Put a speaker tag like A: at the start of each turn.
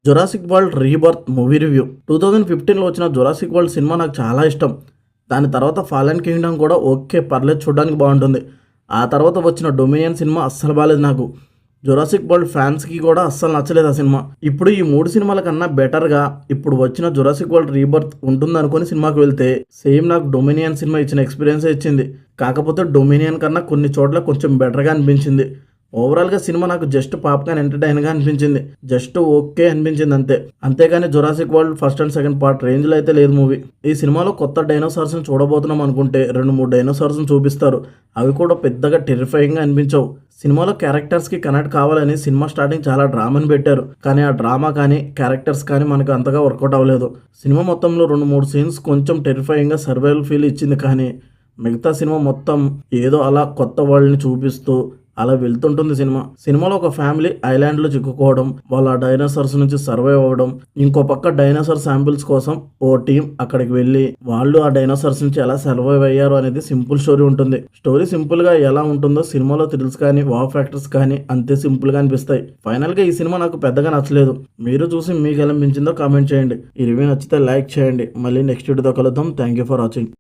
A: Jurassic World Rebirth movie review 2015లో వచ్చిన Jurassic world cinema నాకు చాలా ఇష్టం. దాని తర్వాత ఫాలెన్ కింగ్డమ్ కూడా ఓకే పర్లేదు, చూడడానికి బాగుంటుంది. ఆ తర్వాత వచ్చిన డొమినియన్ సినిమా అస్సలు బాలేదు నాకు. జురాసిక్ వరల్డ్ ఫ్యాన్స్కి కూడా అస్సలు నచ్చలేదు ఆ సినిమా. ఇప్పుడు ఈ 3 సినిమాల కన్నా బెటర్గా ఇప్పుడు వచ్చిన జురాసిక్ వరల్డ్ రీబర్త్ ఉంటుందనుకొని సినిమాకి వెళ్తే సేమ్ నాకు డొమినియన్ సినిమా ఇచ్చిన ఎక్స్పీరియన్సే ఇచ్చింది. కాకపోతే డొమినియన్ కన్నా కొన్ని చోట్ల కొంచెం బెటర్గా అనిపించింది. ఓవరాల్గా సినిమా నాకు జస్ట్ పాప్కార్న్ ఎంటర్టైన్గా అనిపించింది. జస్ట్ ఓకే అనిపించింది అంతే. అంతేగాని Jurassic world first and second part రేంజ్లో అయితే లేదు మూవీ. ఈ సినిమాలో కొత్త డైనోసార్స్ని చూడబోతున్నాం అనుకుంటే 2-3 డైనోసార్స్ని చూపిస్తారు. అవి కూడా పెద్దగా టెరిఫైయింగ్గా అనిపించవు. సినిమాలో క్యారెక్టర్స్కి కనెక్ట్ కావాలని సినిమా స్టార్టింగ్ చాలా డ్రామాని పెట్టారు. కానీ ఆ డ్రామా కానీ క్యారెక్టర్స్ కానీ మనకు అంతగా వర్కౌట్ అవ్వలేదు. సినిమా మొత్తంలో 2-3 సీన్స్ కొంచెం టెరిఫైయింగ్గా సర్వైవల్ ఫీల్ ఇచ్చింది. కానీ మిగతా సినిమా మొత్తం ఏదో అలా కొత్త వరల్డ్ని చూపిస్తూ అలా వెళ్తుంటుంది సినిమాలో ఒక ఫ్యామిలీ ఐలాండ్లో చిక్కుకోవడం, వాళ్ళ డైనోసార్స్ నుంచి సర్వైవ్ అవ్వడం, ఇంకో పక్క డైనోసార్ శాంపిల్స్ కోసం ఓ టీం అక్కడికి వెళ్ళి వాళ్ళు ఆ డైనోసార్స్ నుంచి ఎలా సర్వైవ్ అయ్యారు అనేది సింపుల్ స్టోరీ ఉంటుంది. స్టోరీ సింపుల్గా ఎలా ఉంటుందో సినిమాలో థ్రిల్స్ కానీ వావ్ ఫ్యాక్టర్స్ కానీ అంతే సింపుల్గా అనిపిస్తాయి. ఫైనల్గా ఈ సినిమా నాకు పెద్దగా నచ్చలేదు. మీరు చూసి మీకు ఎలా అనిపించిందో కామెంట్ చేయండి. ఈ రివ్యూ నచ్చితే లైక్ చేయండి. మళ్ళీ నెక్స్ట్ వీడియోతో కలుద్దాం. Thank you for watching.